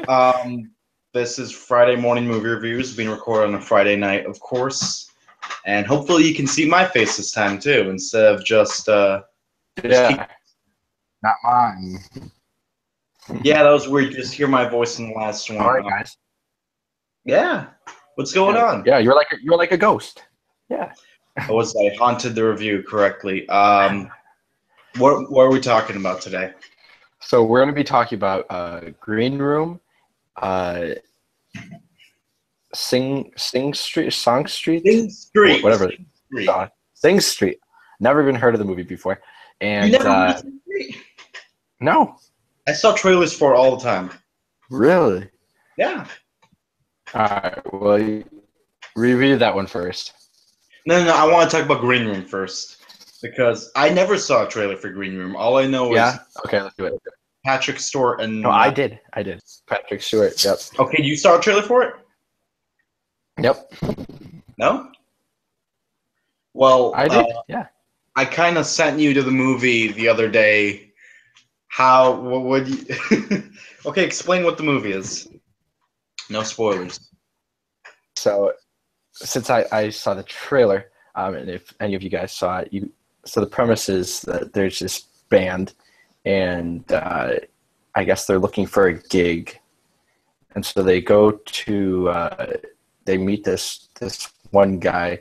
Um, this is Friday morning movie reviews being recorded on a Friday night, of course, and hopefully you can see my face this time too, instead of just keep. Yeah, not mine. Yeah, that was weird. Just hear my voice in the last All one. right, guys. Yeah, what's going Yeah, on? yeah, you're like a ghost. Yeah. I haunted the review correctly? What are we talking about today? So we're going to be talking about Green Room, uh, Sing Street, Song Street, Sing Street. whatever. Sing Street. Sing Street. Never even heard of the movie before, You and never heard of Sing Street? no, I saw trailers for it all the time. really. Yeah. All right, well, review that one first. No. I want to talk about Green Room first because I never saw a trailer for Green Room. All I know is Yeah. Okay, let's do it. Patrick Stewart and. No, I did. Patrick Stewart. Yep. Okay, you saw a trailer for it? Yep. No. Well, I did. Yeah. I kind of sent you to the movie the other day. What would you? Okay, explain what the movie is. No spoilers. So, since I saw the trailer, and if any of you guys saw it, so the premise is that there's this band, and I guess they're looking for a gig, and so they go to they meet this one guy,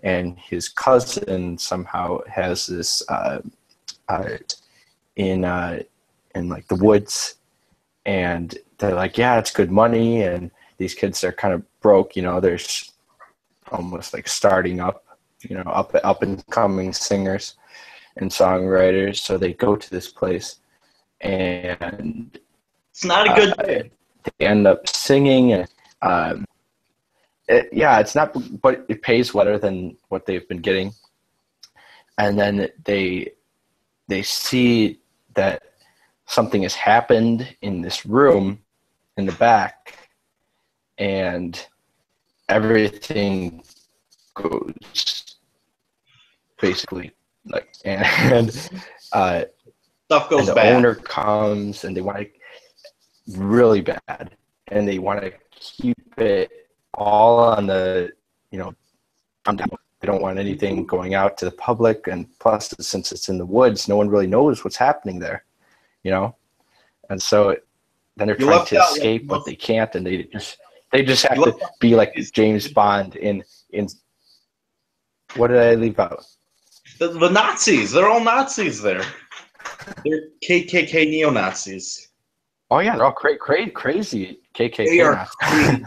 and his cousin somehow has this in like the woods, and they're like, yeah, it's good money, and these kids are kind of broke, they're almost like starting up, up and coming singers and songwriters. So they go to this place, and It's not a good day. they end up singing, and it's not, but it pays better than what they've been getting. And then they see that something has happened in this room in the back, and everything goes basically like, and Stuff goes and the bad. owner comes, and they want to really bad, and they want to keep it all on the they don't want anything going out to the public, and plus since it's in the woods, no one really knows what's happening there, and so then they're trying to escape, but they can't, and they just have to be like James Bond in what did I leave out? The Nazis. They're all Nazis there. They're KKK neo-Nazis. Oh yeah, they're all crazy KKK. They are crazy.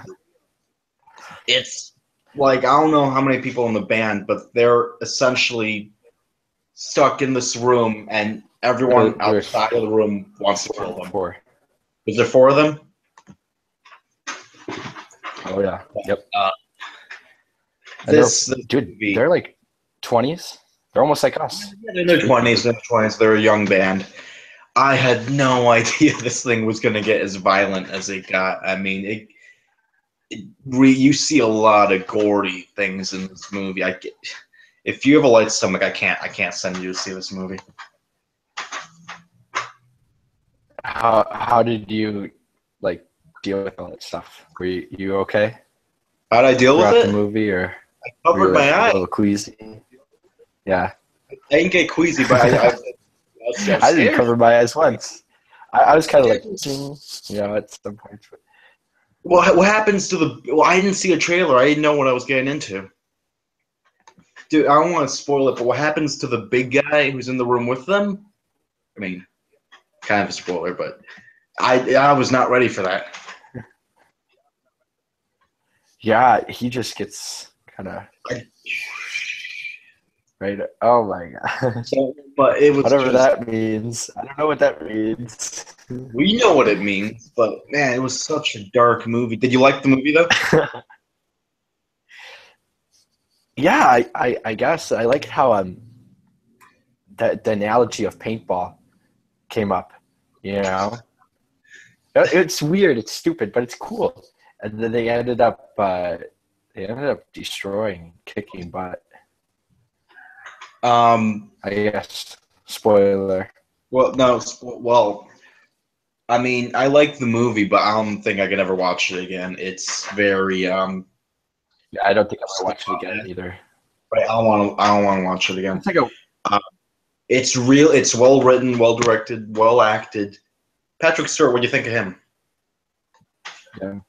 It's like, I don't know how many people in the band, but they're essentially stuck in this room, and everyone outside of the room wants to kill them. Four. Is there 4 of them? Oh yeah. Yep. Dude, they're like 20s. They're almost like us. Yeah, in their 20s. They're a young band. I had no idea this thing was going to get as violent as it got. I mean, you see a lot of gory things in this movie. If you have a light stomach, I can't send you to see this movie. How did you like deal with all that stuff? Were you okay? How'd I deal with it? The movie, or I covered my eye. A little queasy. Yeah. I didn't get queasy, but I didn't cover my eyes once. I was kind of like, at some point. Well, what happens to the? Well, I didn't see a trailer. I didn't know what I was getting into. Dude, I don't want to spoil it, but what happens to the big guy who's in the room with them? I mean, kind of a spoiler, but I was not ready for that. Yeah, he just gets kind of right. Oh my god! But it was whatever that means. I don't know what that means. We know what it means, but man, it was such a dark movie. Did you like the movie though? Yeah, I guess I liked how the analogy of paintball came up. It's weird, it's stupid, but it's cool. And then they ended up destroying, kicking butt. I guess spoiler. Well, no. Well, I mean, I like the movie, but I don't think I could ever watch it again. It's very Yeah, I don't think I'm gonna watch it again either. right. I don't want to watch it again. It's like a It's real. It's well written, well directed, well acted. Patrick Stewart, what do you think of him? yeah.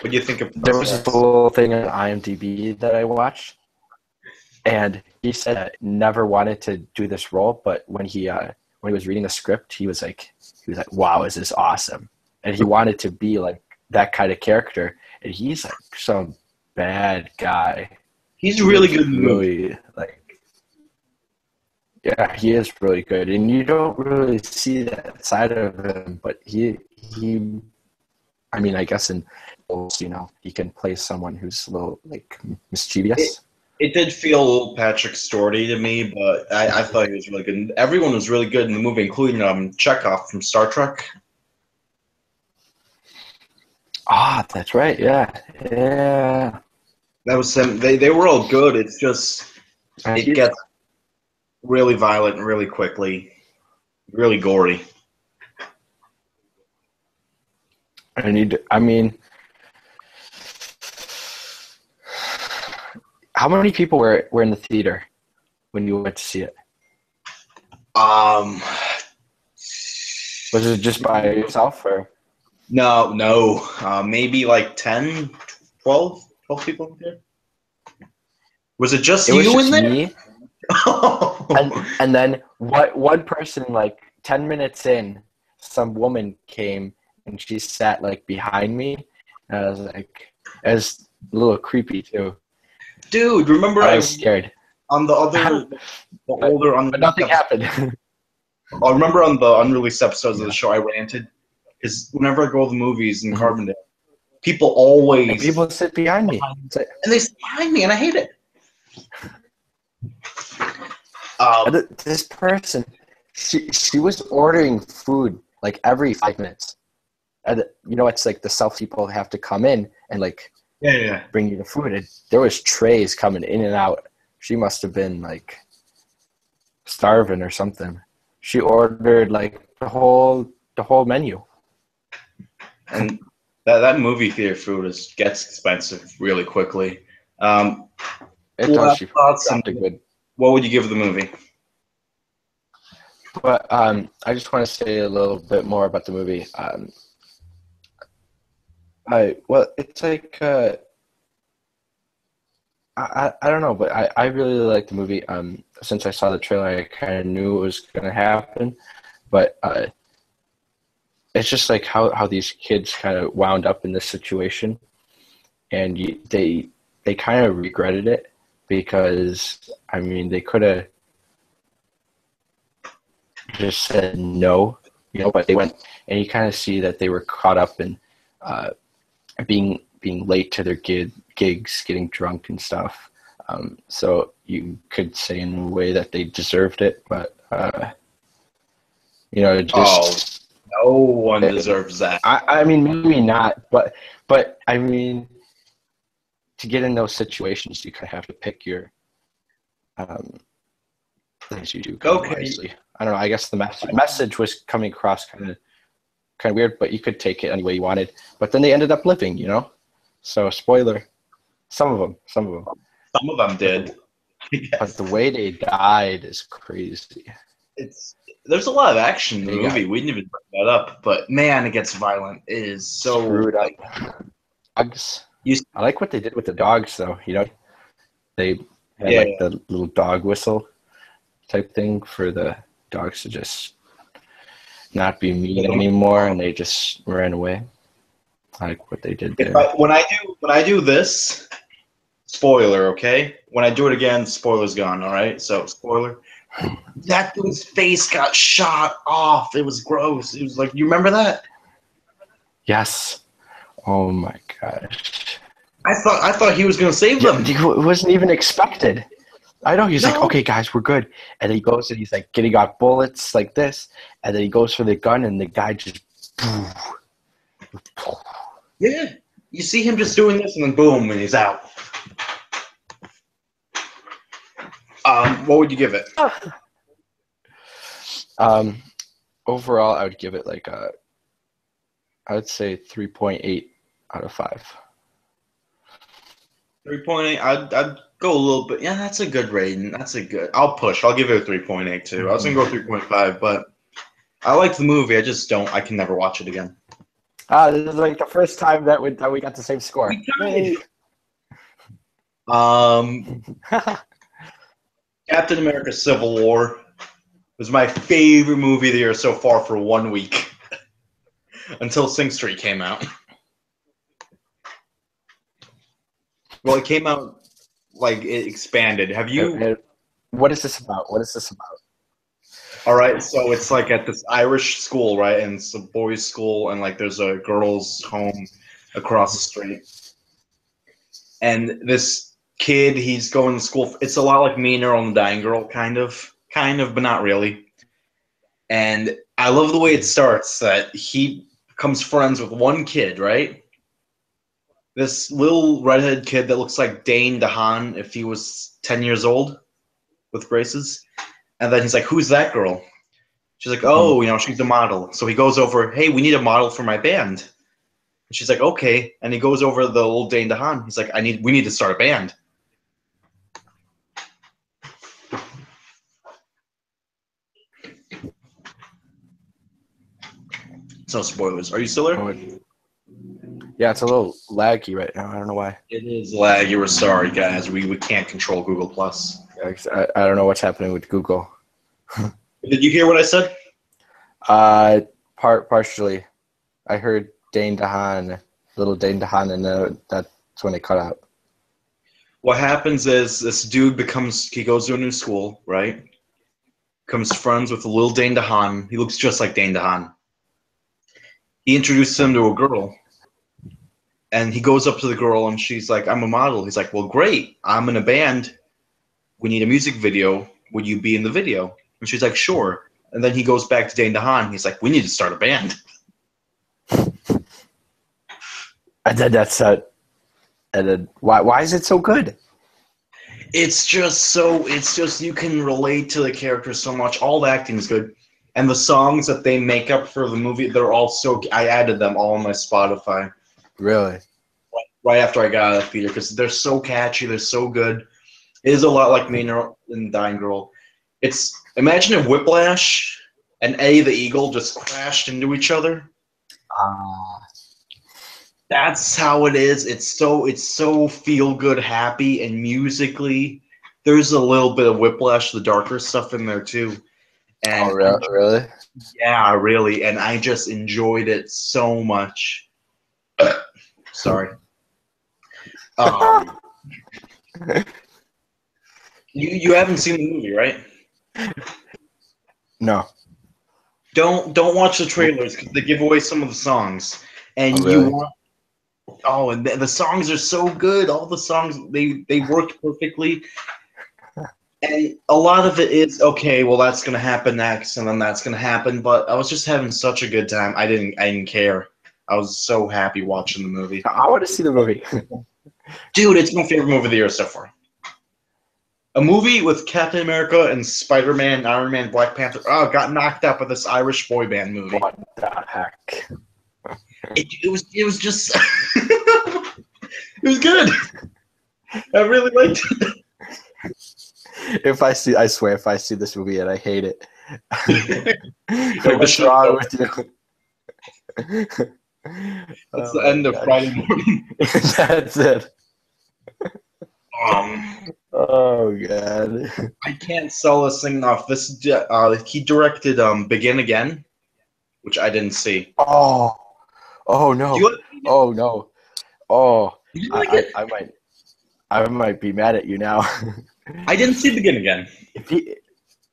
What do you think of There was this little thing on IMDb that I watched, and he said I never wanted to do this role, but when he was reading the script, he was like, "Wow, is this awesome?" And he wanted to be like that kind of character, and he's like some bad guy. He's really good in the movie. Really like, yeah, he is really good, and you don't really see that side of him, but he. I mean, I guess in roles, he can play someone who's a little like mischievous. It did feel a little Patrick Stewarty to me, but I thought he was really good. Everyone was really good in the movie, including Chekhov from Star Trek. Ah, that's right. Yeah. That was them. They were all good. It's just it gets really violent really quickly, really gory. I mean, how many people were in the theater when you went to see it? Was it just by yourself or? No. Maybe like 10, 12 people there. Was it just you in there? Me. and then one person, like 10 minutes in, some woman came and she sat like behind me, and I was like, it was a little creepy too. Dude, remember I was scared. On the other, but nothing happened. I remember on the unreleased episodes of the show, I ranted because whenever I go to the movies in Carbondale, people sit behind me, and they sit behind me, and I hate it. This person, she was ordering food like every 5 minutes. And it's like the South people have to come in and like bring you the food. And there was trays coming in and out. She must have been like starving or something. She ordered like the whole menu. And that movie theater food gets expensive really quickly. It does. What would you give the movie? But I just want to say a little bit more about the movie. It's like I don't know, but I really like the movie. Since I saw the trailer, I kind of knew it was going to happen, but it's just like how these kids kind of wound up in this situation, and they kind of regretted it because I mean they could have just said no, but they went, and you kind of see that they were caught up in being late to their gigs, getting drunk and stuff. So you could say in a way that they deserved it, but no one deserves that. I mean, maybe not, but I mean, to get in those situations, you kind of have to pick your things you do. Okay. Wisely. I don't know. I guess the message was coming across kind of weird, but you could take it any way you wanted. But then they ended up living, So spoiler, some of them. Some of them did. Yes. But the way they died is crazy. There's a lot of action in the movie. We didn't even bring that up, but man, it gets violent. It is so screwed up. Dogs. I like what they did with the dogs, though. They had like the little dog whistle type thing for the dogs to just not be mean anymore, and they just ran away. I like what they did there. When I do this, spoiler, okay? When I do it again, spoiler's gone. All right, so spoiler. That dude's face got shot off. It was gross. It was like, you remember that? Yes. Oh my gosh. I thought he was gonna save them. It wasn't even expected. I know, he's like, okay, guys, we're good. And then he goes and he's like getting out bullets like this. And then he goes for the gun and the guy just. Yeah. You see him just doing this and then boom, and he's out. What would you give it? overall, I would give it like I would say 3.8 out of 5. 3.8. I'd go a little bit. Yeah, that's a good rating. That's a good. I'll push. I'll give it a 3.8 too. I was gonna go 3.5, but I like the movie. I just don't. I can never watch it again. This is like the first time that we got the same score. We tied. Yay. Captain America: Civil War was my favorite movie of the year so far for 1 week, until Sing Street came out. Well, it came out like it expanded. Have you? What is this about? What is this about? All right, so it's like at this Irish school, right? And it's a boys' school, and like there's a girls' home across the street. And this kid, he's going to school. It's a lot like Me and Earl and the Dying Girl, kind of, but not really. And I love the way it starts. That he becomes friends with one kid, right? This little redhead kid that looks like Dane DeHaan if he was 10 years old, with braces. And then he's like, "Who's that girl?" She's like, "Oh, she's a model." So he goes over, "Hey, we need a model for my band." And she's like, "Okay." And he goes over to the old Dane DeHaan. He's like, we need to start a band." No spoilers. Are you still there? Yeah, it's a little laggy right now. I don't know why. It is laggy. We're sorry, guys. We can't control Google Plus. I don't know what's happening with Google. Did you hear what I said? Partially. I heard Dane DeHaan, little Dane DeHaan, and that's when it cut out. What happens is this dude he goes to a new school, right? Becomes friends with the little Dane DeHaan. He looks just like Dane DeHaan. He introduces him to a girl. And he goes up to the girl, and she's like, "I'm a model." He's like, "Well, great. I'm in a band. We need a music video. Would you be in the video?" And she's like, "Sure." And then he goes back to Dane DeHaan. He's like, "We need to start a band." And then why is it so good? It's just you can relate to the characters so much. All the acting is good. And the songs that they make up for the movie, they're all I added them all on my Spotify. Really? Right after I got out of the theater, because they're so catchy, they're so good. It is a lot like Me and Dying Girl. Imagine if Whiplash and Eddie the Eagle just crashed into each other. That's how it is. It's so feel good, happy, and musically, there's a little bit of Whiplash, the darker stuff in there too. And really? Yeah, really. And I just enjoyed it so much. Sorry. You haven't seen the movie, right? No. Don't watch the trailers because they give away some of the songs, and really? and the songs are so good. All the songs they worked perfectly, and a lot of it is okay. Well, that's gonna happen next, and then that's gonna happen. But I was just having such a good time. I didn't care. I was so happy watching the movie. I want to see the movie. Dude, it's my favorite movie of the year so far. A movie with Captain America and Spider-Man, Iron Man, Black Panther. Oh, got knocked out by this Irish boy band movie. What the heck? It was just it was good. I really liked it. I swear, if I see this movie and I hate it, Like what's wrong with you? It's the end of Friday morning. That's it. Oh god! I can't sell this thing off. He directed Begin Again, which I didn't see. Oh no! Oh no! Oh, I might be mad at you now. I didn't see Begin Again.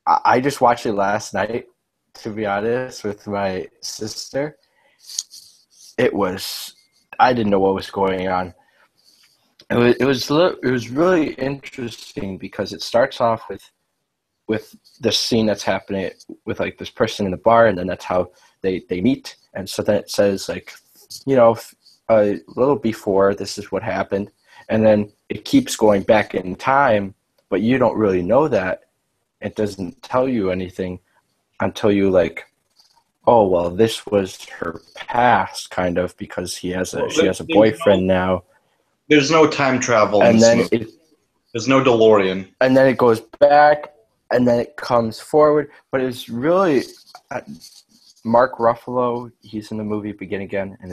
I just watched it last night, to be honest, with my sister. I didn't know what was going on. It was really interesting because it starts off with the scene that's happening with like this person in the bar, and then that's how they meet. And so then it says like, a little before this is what happened, and then it keeps going back in time, but you don't really know that. It doesn't tell you anything until you like Oh well, this was her past, kind of, because she has a boyfriend now, There's no time travel in and this then movie. There's no DeLorean. it goes back, and then it comes forward. But it's really Mark Ruffalo. He's in the movie Begin Again, and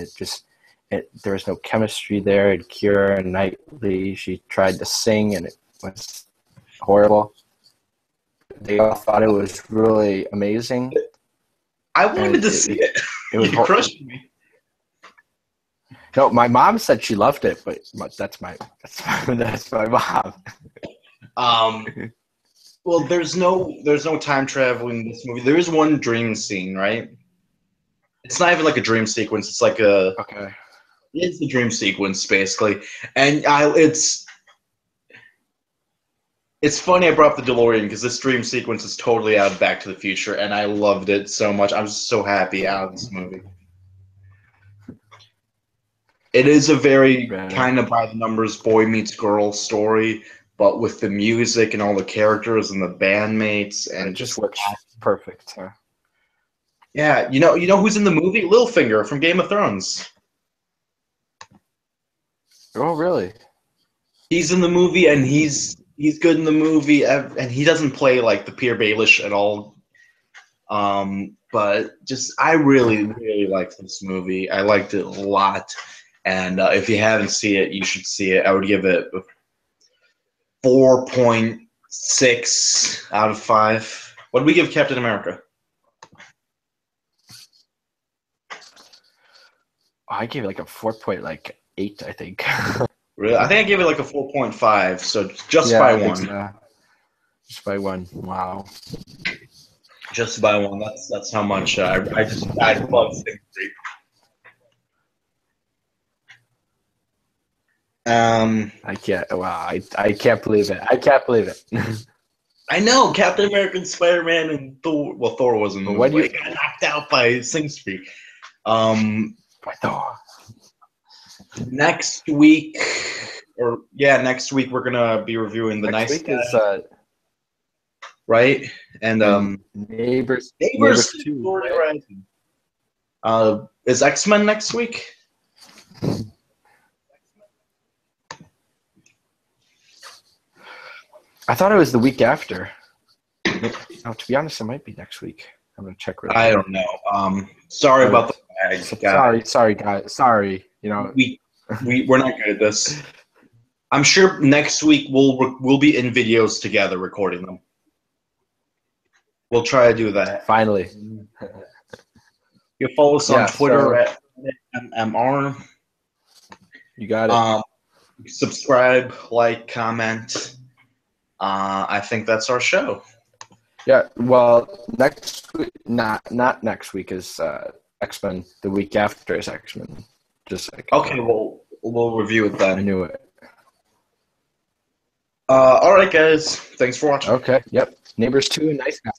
there was no chemistry there. And Keira Knightley, she tried to sing, and it was horrible. They all thought it was really amazing. I wanted to see it. It was You crushed me. No, my mom said she loved it, but that's my mom. Well, there's no time travel in this movie. There is one dream scene, right? It's not even like a dream sequence. It's like Okay. it's a dream sequence basically, and it's funny I brought up the DeLorean because this dream sequence is totally out of Back to the Future, and I loved it so much. I was so happy out of this movie. It is a very kind of by the numbers boy meets girl story, but with the music and all the characters and the bandmates, and it just works perfect. Huh? Yeah, you know who's in the movie? Littlefinger from Game of Thrones. Oh, really? He's in the movie, and he's good in the movie, and he doesn't play like the Pierre Baelish at all. But just I really, really liked this movie. I liked it a lot, and if you haven't seen it, you should see it. I would give it 4.6 out of 5. What did we give Captain America? I gave it like a 4.8, I think. Really? I think I gave it like a 4.5, so just by one. Just by one. Wow. Just by one. That's how much I love Sing Street. I can't. Wow. I can't believe it. I can't believe it. I know Captain America, and Spider-Man, and Thor. Well, Thor wasn't. When you got knocked out by Sing Street. By Thor. Next week we're gonna be reviewing the Next Nice week Guys, is right? And Neighbors 2. Right? Is X-Men next week? I thought it was the week after. No, to be honest, it might be next week. I'm gonna check. I don't know. Sorry about the lag. Sorry, guys. Sorry. We're not good at this. I'm sure next week we'll be in videos together recording them. We'll try to do that. Finally. You follow us on Twitter at MMR. You got it. Subscribe, like, comment. I think that's our show. Yeah. Well, next week, not next week is X-Men. The week after is X-Men. Just like okay. We'll review it then. I knew it. All right, guys. Thanks for watching. Okay. Yep. Neighbors 2 and Nice Guys.